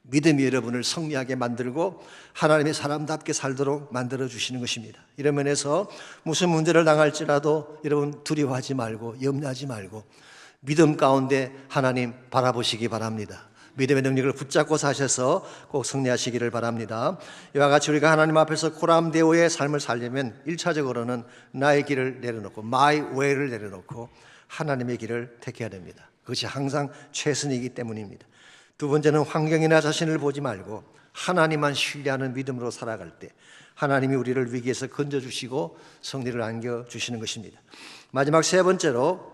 믿음이 여러분을 승리하게 만들고 하나님의 사람답게 살도록 만들어주시는 것입니다. 이런 면에서 무슨 문제를 당할지라도 여러분 두려워하지 말고 염려하지 말고 믿음 가운데 하나님 바라보시기 바랍니다. 믿음의 능력을 붙잡고 사셔서 꼭 승리하시기를 바랍니다. 이와 같이 우리가 하나님 앞에서 코람데오의 삶을 살려면 1차적으로는 나의 길을 내려놓고 My way를 내려놓고 하나님의 길을 택해야 됩니다. 그것이 항상 최선이기 때문입니다. 두 번째는 환경이나 자신을 보지 말고 하나님만 신뢰하는 믿음으로 살아갈 때 하나님이 우리를 위기에서 건져주시고 승리를 안겨주시는 것입니다. 마지막 세 번째로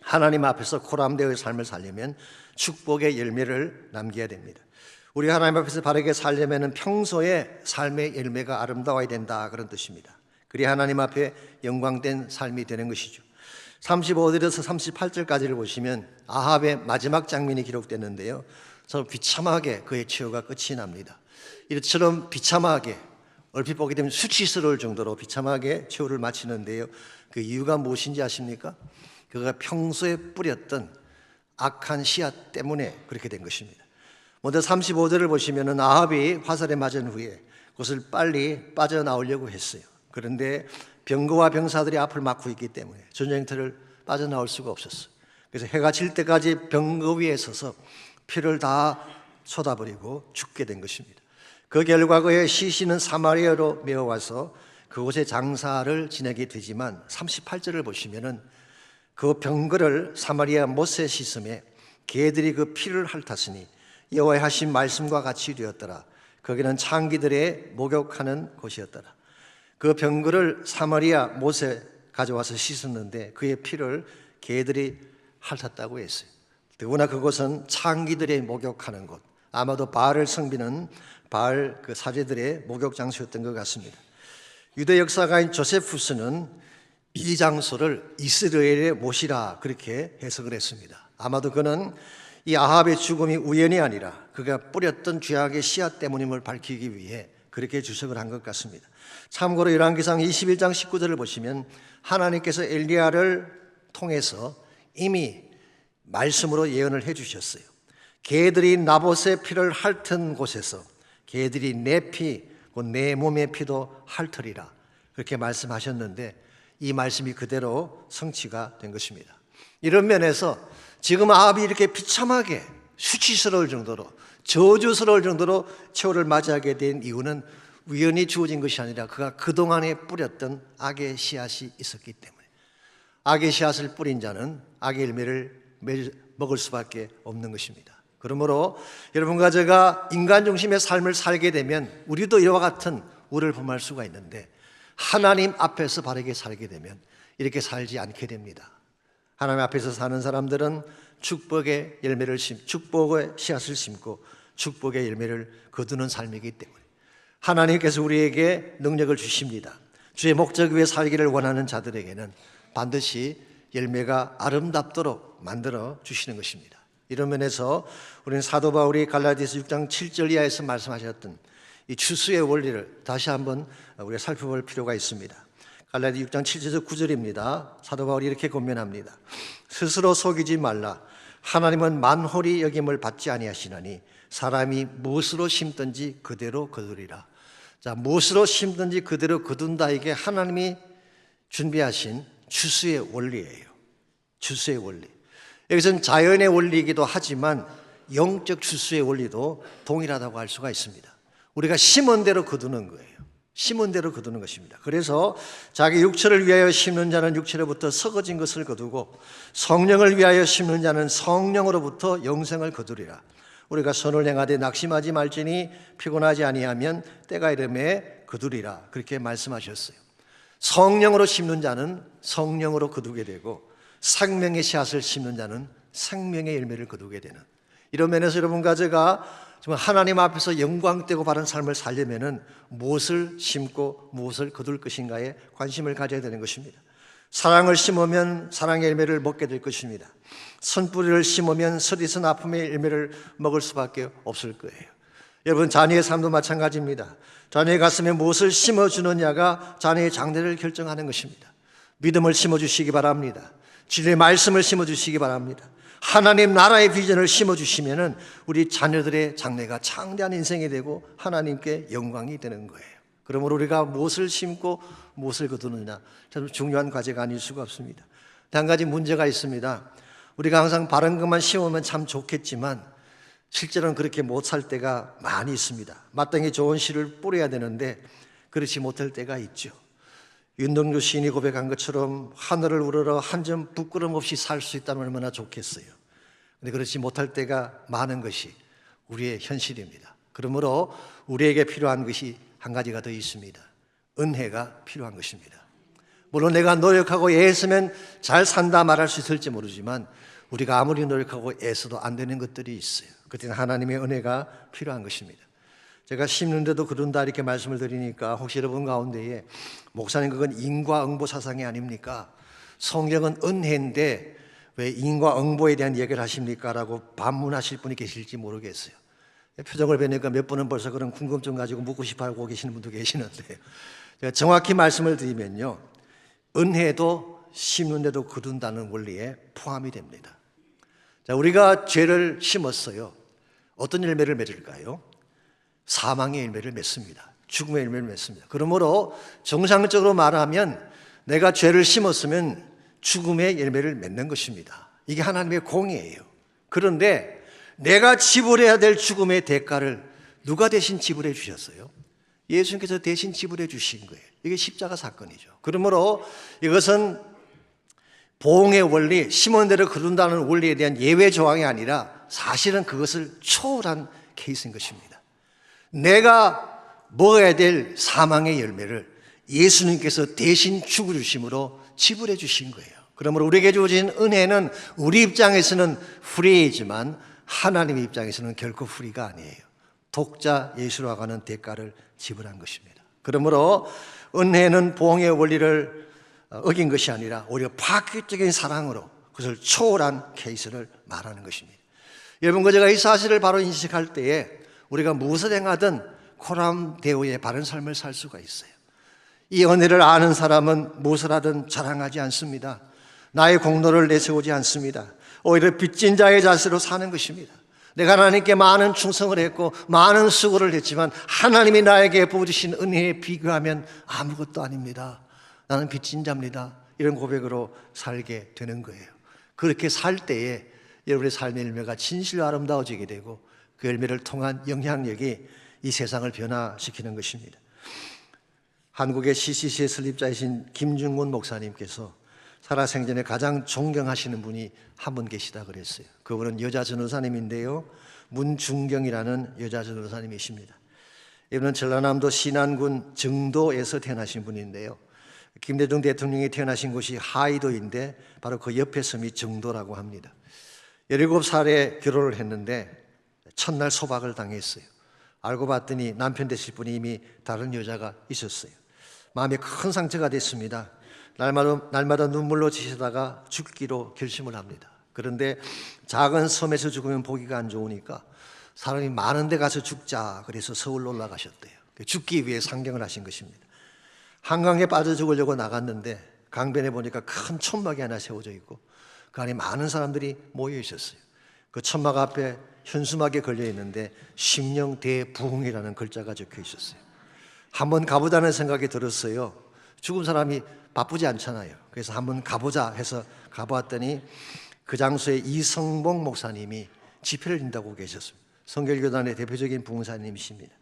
하나님 앞에서 코람되어의 삶을 살려면 축복의 열매를 남겨야 됩니다. 우리 하나님 앞에서 바르게 살려면 평소에 삶의 열매가 아름다워야 된다, 그런 뜻입니다. 그리 하나님 앞에 영광된 삶이 되는 것이죠. 35절에서 38절까지를 보시면 아합의 마지막 장면이 기록됐는데요, 저 비참하게 그의 최후가 끝이 납니다. 이처럼 비참하게, 얼핏 보게 되면 수치스러울 정도로 비참하게 최후를 마치는데요, 그 이유가 무엇인지 아십니까? 그가 평소에 뿌렸던 악한 씨앗 때문에 그렇게 된 것입니다. 먼저 35절을 보시면 아합이 화살에 맞은 후에 그것을 빨리 빠져나오려고 했어요. 그런데 병거와 병사들이 앞을 막고 있기 때문에 전쟁터를 빠져나올 수가 없었어요. 그래서 해가 질 때까지 병거 위에 서서 피를 다 쏟아버리고 죽게 된 것입니다. 그 결과 그의 시신은 사마리아로 메어와서 그곳에 장사를 지내게 되지만 38절을 보시면은 그 병거를 사마리아 못에 씻음에 개들이 그 피를 핥았으니 여호와의 하신 말씀과 같이 되었더라. 거기는 창기들의 목욕하는 곳이었더라. 그 병거를 사마리아 못에 가져와서 씻었는데 그의 피를 개들이 핥았다고 했어요. 더구나 그곳은 창기들의 목욕하는 곳, 아마도 바알을 섬기는 바알 그 사제들의 목욕 장소였던 것 같습니다. 유대 역사가인 조세푸스는 이 장소를 이스라엘의 못이라 그렇게 해석을 했습니다. 아마도 그는 이 아합의 죽음이 우연이 아니라 그가 뿌렸던 죄악의 씨앗 때문임을 밝히기 위해 그렇게 주석을 한 것 같습니다. 참고로 열왕기상 21장 19절을 보시면 하나님께서 엘리야를 통해서 이미 말씀으로 예언을 해 주셨어요. 개들이 나봇의 피를 핥은 곳에서 개들이 내 피, 내 몸의 피도 핥으리라, 그렇게 말씀하셨는데 이 말씀이 그대로 성취가 된 것입니다. 이런 면에서 지금 아합이 이렇게 비참하게 수치스러울 정도로, 저주스러울 정도로 최후를 맞이하게 된 이유는 우연히 주어진 것이 아니라 그가 그동안에 뿌렸던 악의 씨앗이 있었기 때문에, 악의 씨앗을 뿌린 자는 악의 열매를 먹을 수밖에 없는 것입니다. 그러므로 여러분과 제가 인간 중심의 삶을 살게 되면 우리도 이와 같은 우를 범할 수가 있는데, 하나님 앞에서 바르게 살게 되면 이렇게 살지 않게 됩니다. 하나님 앞에서 사는 사람들은 축복의 열매를 축복의 씨앗을 심고 축복의 열매를 거두는 삶이기 때문에 하나님께서 우리에게 능력을 주십니다. 주의 목적 위에 살기를 원하는 자들에게는 반드시 열매가 아름답도록 만들어 주시는 것입니다. 이런 면에서 우리는 사도 바울이 갈라디아서 6장 7절 이하에서 말씀하셨던 이 추수의 원리를 다시 한번 우리가 살펴볼 필요가 있습니다. 갈라디아 6장 7절에서 9절입니다. 사도 바울이 이렇게 권면합니다. 스스로 속이지 말라. 하나님은 만홀히 여김을 받지 아니하시나니 사람이 무엇으로 심든지 그대로 거두리라. 자, 무엇으로 심든지 그대로 거둔다, 이게 하나님이 준비하신 추수의 원리예요. 추수의 원리. 여기서는 자연의 원리이기도 하지만 영적 추수의 원리도 동일하다고 할 수가 있습니다. 우리가 심은 대로 거두는 거예요. 심은 대로 거두는 것입니다. 그래서 자기 육체를 위하여 심는 자는 육체로부터 썩어진 것을 거두고 성령을 위하여 심는 자는 성령으로부터 영생을 거두리라. 우리가 선을 행하되 낙심하지 말지니 피곤하지 아니하면 때가 이름에 거두리라, 그렇게 말씀하셨어요. 성령으로 심는 자는 성령으로 거두게 되고 생명의 씨앗을 심는 자는 생명의 열매를 거두게 되는, 이런 면에서 여러분과 제가 정말 하나님 앞에서 영광되고 바른 삶을 살려면은 무엇을 심고 무엇을 거둘 것인가에 관심을 가져야 되는 것입니다. 사랑을 심으면 사랑의 열매를 먹게 될 것입니다. 선뿌리를 심으면 서리선 아픔의 열매를 먹을 수밖에 없을 거예요. 여러분, 자녀의 삶도 마찬가지입니다. 자녀의 가슴에 무엇을 심어주느냐가 자녀의 장래를 결정하는 것입니다. 믿음을 심어주시기 바랍니다. 진리의 말씀을 심어주시기 바랍니다. 하나님 나라의 비전을 심어주시면은 우리 자녀들의 장래가 창대한 인생이 되고 하나님께 영광이 되는 거예요. 그러므로 우리가 무엇을 심고 무엇을 거두느냐, 참 중요한 과제가 아닐 수가 없습니다. 한 가지 문제가 있습니다. 우리가 항상 바른 것만 심으면 참 좋겠지만 실제로는 그렇게 못 살 때가 많이 있습니다. 마땅히 좋은 씨를 뿌려야 되는데 그렇지 못할 때가 있죠. 윤동주 시인이 고백한 것처럼 하늘을 우러러 한 점 부끄럼 없이 살 수 있다면 얼마나 좋겠어요. 그런데 그렇지 못할 때가 많은 것이 우리의 현실입니다. 그러므로 우리에게 필요한 것이 한 가지가 더 있습니다. 은혜가 필요한 것입니다. 물론 내가 노력하고 애쓰면 잘 산다 말할 수 있을지 모르지만 우리가 아무리 노력하고 애써도 안 되는 것들이 있어요. 그때는 하나님의 은혜가 필요한 것입니다. 제가 심는데도 그런다 이렇게 말씀을 드리니까 혹시 여러분 가운데에 목사님 그건 인과응보 사상이 아닙니까? 성경은 은혜인데 왜 인과응보에 대한 얘기를 하십니까? 라고 반문하실 분이 계실지 모르겠어요. 표정을 뵈니까 몇 분은 벌써 그런 궁금증 가지고 묻고 싶어 하고 계시는 분도 계시는데요. 제가 정확히 말씀을 드리면요, 은혜도 심는데도 거둔다는 원리에 포함이 됩니다. 자, 우리가 죄를 심었어요. 어떤 열매를 맺을까요? 사망의 열매를 맺습니다. 죽음의 열매를 맺습니다. 그러므로 정상적으로 말하면 내가 죄를 심었으면 죽음의 열매를 맺는 것입니다. 이게 하나님의 공의예요. 그런데 내가 지불해야 될 죽음의 대가를 누가 대신 지불해 주셨어요? 예수님께서 대신 지불해 주신 거예요. 이게 십자가 사건이죠. 그러므로 이것은 보응의 원리, 심은 대로 거둔다는 원리에 대한 예외 조항이 아니라 사실은 그것을 초월한 케이스인 것입니다. 내가 먹어야 될 사망의 열매를 예수님께서 대신 죽어주심으로 지불해 주신 거예요. 그러므로 우리에게 주어진 은혜는 우리 입장에서는 프리이지만 하나님의 입장에서는 결코 프리가 아니에요. 독자 예수로 하는 대가를 지불한 것입니다. 그러므로 은혜는 보응의 원리를 어긴 것이 아니라 오히려 파격적인 사랑으로 그것을 초월한 케이스를 말하는 것입니다. 여러분, 제가 이 사실을 바로 인식할 때에 우리가 무엇을 행하든 코람데오의 바른 삶을 살 수가 있어요. 이 은혜를 아는 사람은 무엇을 하든 자랑하지 않습니다. 나의 공로를 내세우지 않습니다. 오히려 빚진 자의 자세로 사는 것입니다. 내가 하나님께 많은 충성을 했고 많은 수고를 했지만 하나님이 나에게 부어주신 은혜에 비교하면 아무것도 아닙니다. 나는 빚진 자입니다. 이런 고백으로 살게 되는 거예요. 그렇게 살 때에 여러분의 삶의 열매가 진실로 아름다워지게 되고 그 열매를 통한 영향력이 이 세상을 변화시키는 것입니다. 한국의 CCC의 설립자이신 김중곤 목사님께서 살아생전에 가장 존경하시는 분이 한 분 계시다 그랬어요. 그분은 여자 전도사님인데요, 문중경이라는 여자 전도사님이십니다. 이분은 전라남도 신안군 정도에서 태어나신 분인데요, 김대중 대통령이 태어나신 곳이 하이도인데 바로 그 옆에 섬이 정도라고 합니다. 17살에 결혼을 했는데 첫날 소박을 당했어요. 알고 봤더니 남편 되실 분이 이미 다른 여자가 있었어요. 마음에 큰 상처가 됐습니다. 날마다 눈물로 지시다가 죽기로 결심을 합니다. 그런데 작은 섬에서 죽으면 보기가 안 좋으니까 사람이 많은 데 가서 죽자 그래서 서울로 올라가셨대요. 죽기 위해 상경을 하신 것입니다. 한강에 빠져 죽으려고 나갔는데 강변에 보니까 큰 천막이 하나 세워져 있고 그 안에 많은 사람들이 모여 있었어요. 그 천막 앞에 현수막에 걸려 있는데 심령 대부흥이라는 글자가 적혀 있었어요. 한번 가보자는 생각이 들었어요. 죽은 사람이 바쁘지 않잖아요. 그래서 한번 가보자 해서 가보았더니 그 장소에 이성봉 목사님이 집회를 인다고 계셨습니다. 성결교단의 대표적인 부흥사님이십니다.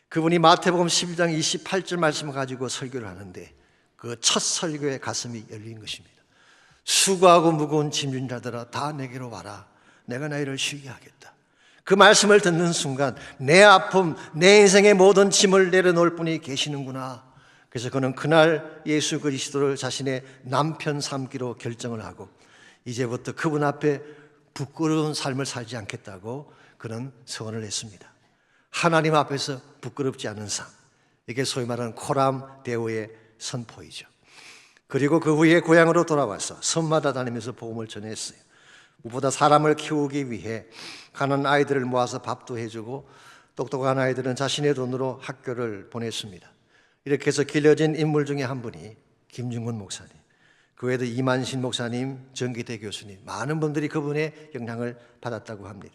그분이 마태복음 11장 28절 말씀을 가지고 설교를 하는데 그 첫 설교에 가슴이 열린 것입니다. 수고하고 무거운 짐진 자들아 다 내게로 와라. 내가 너희를 쉬게 하겠다. 그 말씀을 듣는 순간 내 아픔, 내 인생의 모든 짐을 내려놓을 분이 계시는구나. 그래서 그는 그날 예수 그리스도를 자신의 남편 삼기로 결정을 하고 이제부터 그분 앞에 부끄러운 삶을 살지 않겠다고 그는 서원을 했습니다. 하나님 앞에서 부끄럽지 않은 삶, 이게 소위 말하는 코람데오의 선포이죠. 그리고 그 후에 고향으로 돌아와서 섬마다 다니면서 복음을 전했어요. 무엇보다 사람을 키우기 위해 가난한 아이들을 모아서 밥도 해주고 똑똑한 아이들은 자신의 돈으로 학교를 보냈습니다. 이렇게 해서 길러진 인물 중에 한 분이 김중곤 목사님, 그 외에도 이만신 목사님, 정기대 교수님, 많은 분들이 그분의 영향을 받았다고 합니다.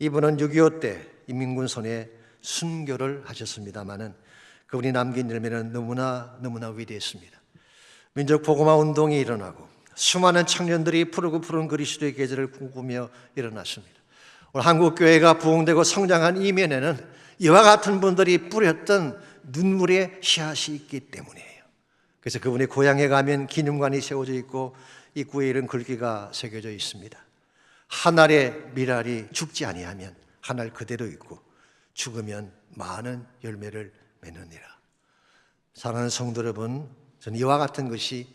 이분은 6.25 때 인민군 손에 순교를 하셨습니다마는 그분이 남긴 열매는 너무나 위대했습니다. 민족 복음화 운동이 일어나고 수많은 청년들이 푸르고 푸른 그리스도의 계절을 꿈꾸며 일어났습니다. 오늘 한국 교회가 부흥되고 성장한 이면에는 이와 같은 분들이 뿌렸던 눈물의 씨앗이 있기 때문이에요. 그래서 그분의 고향에 가면 기념관이 세워져 있고 입구에 이런 글귀가 새겨져 있습니다. 한 알의 밀알이 죽지 아니하면 한 알 그대로 있고 죽으면 많은 열매를 맺느니라. 사랑하는 성도 여러분, 저는 이와 같은 것이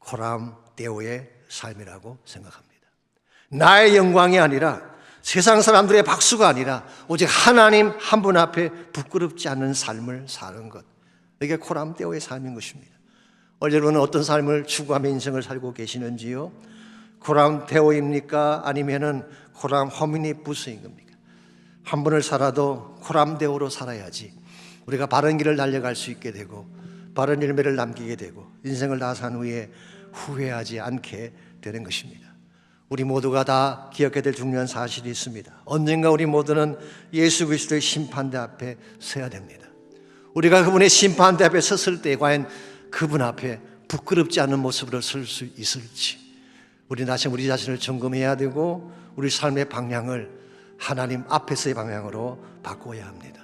코람데오의 삶이라고 생각합니다. 나의 영광이 아니라 세상 사람들의 박수가 아니라 오직 하나님 한 분 앞에 부끄럽지 않은 삶을 사는 것, 이게 코람데오의 삶인 것입니다. 여러분은 어떤 삶을 추구하며 인생을 살고 계시는지요? 코람데오입니까? 아니면은 코람 호미니부스인 겁니까? 한 번을 살아도 코람데오로 살아야지 우리가 바른 길을 달려갈 수 있게 되고 바른 열매를 남기게 되고 인생을 다 산 후에 후회하지 않게 되는 것입니다. 우리 모두가 다 기억해야 될 중요한 사실이 있습니다. 언젠가 우리 모두는 예수 그리스도의 심판대 앞에 서야 됩니다. 우리가 그분의 심판대 앞에 섰을 때 과연 그분 앞에 부끄럽지 않은 모습으로 설 수 있을지 우리 자신을 점검해야 되고 우리 삶의 방향을 하나님 앞에서의 방향으로 바꿔야 합니다.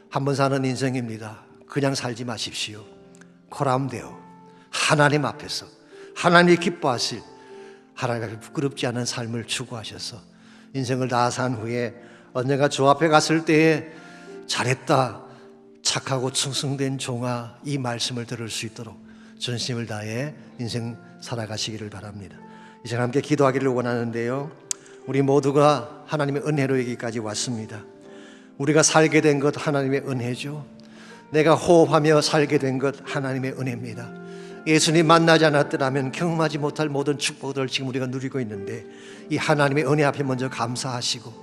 한 번 사는 인생입니다. 그냥 살지 마십시오. 코람데오, 하나님 앞에서 하나님이 기뻐하실 하나님 앞에 부끄럽지 않은 삶을 추구하셔서 인생을 다 산 후에 언젠가 주 앞에 갔을 때에 잘했다, 착하고 충성된 종아, 이 말씀을 들을 수 있도록 전심을 다해 인생 살아가시기를 바랍니다. 이 시간 함께 기도하기를 원하는데요, 우리 모두가 하나님의 은혜로 여기까지 왔습니다. 우리가 살게 된 것 하나님의 은혜죠. 내가 호흡하며 살게 된 것 하나님의 은혜입니다. 예수님 만나지 않았더라면 경험하지 못할 모든 축복들을 지금 우리가 누리고 있는데 이 하나님의 은혜 앞에 먼저 감사하시고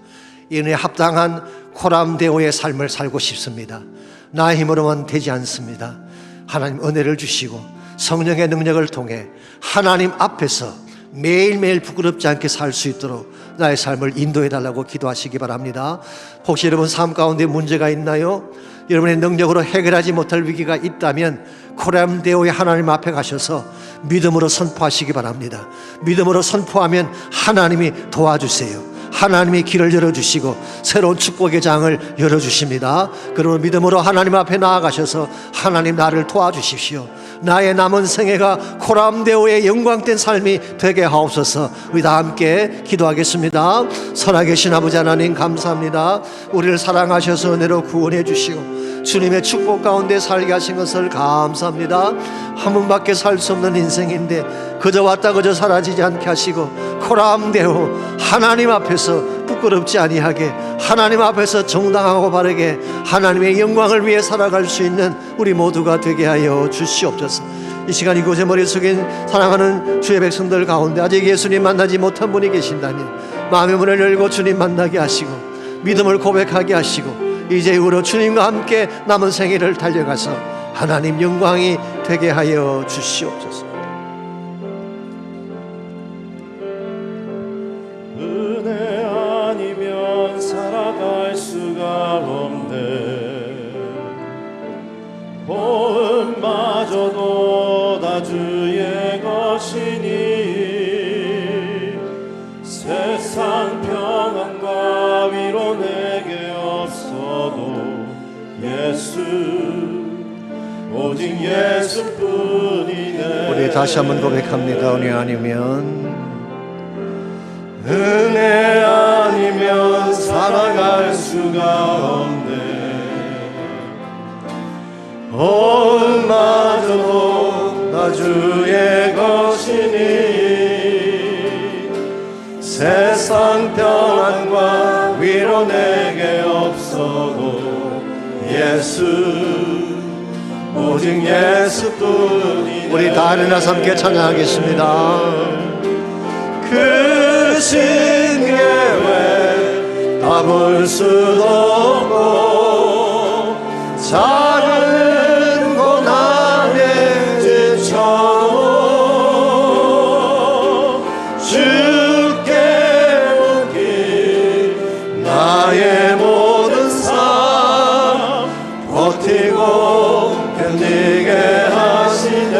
이 은혜에 합당한 코람데오의 삶을 살고 싶습니다. 나의 힘으로만 되지 않습니다. 하나님 은혜를 주시고 성령의 능력을 통해 하나님 앞에서 매일매일 부끄럽지 않게 살 수 있도록 나의 삶을 인도해 달라고 기도하시기 바랍니다. 혹시 여러분 삶 가운데 문제가 있나요? 여러분의 능력으로 해결하지 못할 위기가 있다면 코람데오의 하나님 앞에 가셔서 믿음으로 선포하시기 바랍니다. 믿음으로 선포하면 하나님이 도와주세요. 하나님이 길을 열어주시고 새로운 축복의 장을 열어주십니다. 그리고 믿음으로 하나님 앞에 나아가셔서 하나님 나를 도와주십시오. 나의 남은 생애가 코람데오의 영광된 삶이 되게 하옵소서. 우리 다 함께 기도하겠습니다. 살아계신 아버지 하나님 감사합니다. 우리를 사랑하셔서 은혜로 구원해 주시고 주님의 축복 가운데 살게 하신 것을 감사합니다. 한 번밖에 살 수 없는 인생인데 그저 왔다 그저 사라지지 않게 하시고 코람데오 하나님 앞에서 부끄럽지 아니하게 하나님 앞에서 정당하고 바르게 하나님의 영광을 위해 살아갈 수 있는 우리 모두가 되게 하여 주시옵소서. 이 시간 이곳에 머릿속에 사랑하는 주의 백성들 가운데 아직 예수님 만나지 못한 분이 계신다면 마음의 문을 열고 주님 만나게 하시고 믿음을 고백하게 하시고 이제 이후로 주님과 함께 남은 생애를 달려가서 하나님 영광이 되게 하여 주시옵소서. 은혜 아니면 살아갈 수가 없네. 보험마저도 다 주의 것이니 세상 평안과 위로 내게 없어도 예수 오직 예수뿐이네. 우리 다시 한번 고백합니다. 은혜 아니면 은혜 아니면 살아갈 수가 없네. 얼마도 나 주의 것이니 세상 평안과 위로 내게 없어도 예수 오직 예수뿐이네. 우리 다 일어나서 함께 찬양하겠습니다. 그 신계획 다 볼 수도 없고 작은 고난에 지쳐도 주께 맡긴 나의 모든 삶 버티고 견디게 하시네.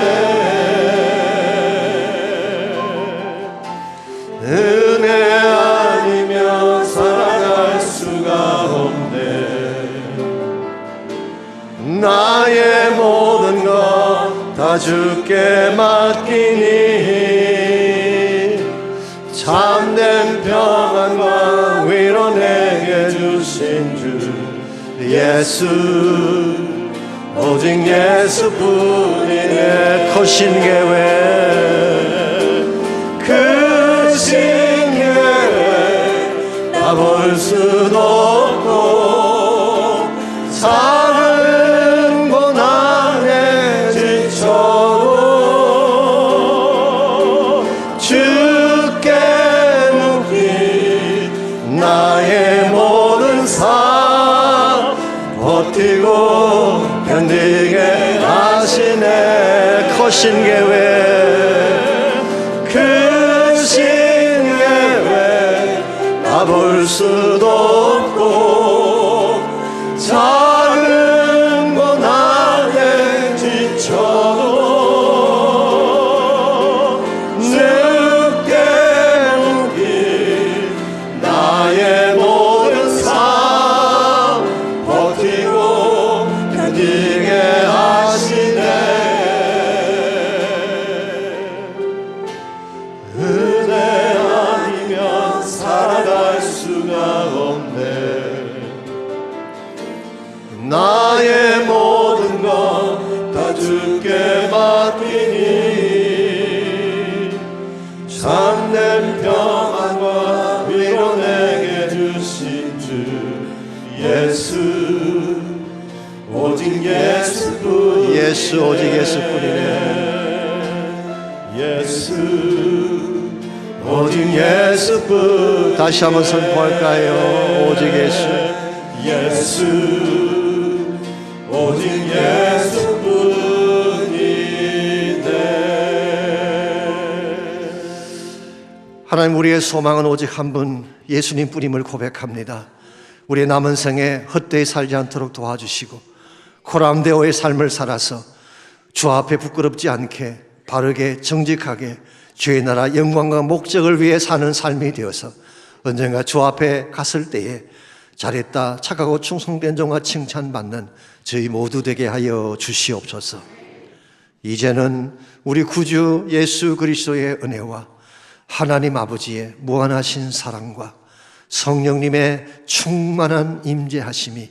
은혜 아니면 살아갈 수가 없네. 나의 모든 것 다 주께 맡기니 참된 참된 평안과 위로 내게 주신 주 예수 오직 예수뿐이네. 크신 계획 크신 계획 다 볼 수도 없고 작은 고난에 지쳐도 주께 묻기 나의 모든 삶 버티고 견디게 하시네. 크신 계획 크신 계획 다 볼 수도 없고 작은 고난에 지쳐도 늦게 묻기 나의 모든 삶 버티고 견디게 하시네. 은혜 아니면 살아갈 수가 없네. 나의 모든 것 다 주께 맡기니 참된 평안과 위로 내게 주신 주 예수 오직 예수뿐 예수 오직 예수뿐이네. 예수 오직 예수뿐 다시 한번 선포할까요? 오직 예수 예수 오직 예수뿐이네. 하나님 우리의 소망은 오직 한 분 예수님 뿐임을 고백합니다. 우리의 남은 생에 헛되이 살지 않도록 도와주시고 코람데오의 삶을 살아서 주 앞에 부끄럽지 않게 바르게 정직하게 주의 나라 영광과 목적을 위해 사는 삶이 되어서 언젠가 주 앞에 갔을 때에 잘했다 착하고 충성된 종과 칭찬받는 저희 모두 되게 하여 주시옵소서. 이제는 우리 구주 예수 그리스도의 은혜와 하나님 아버지의 무한하신 사랑과 성령님의 충만한 임재하심이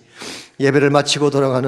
예배를 마치고 돌아가는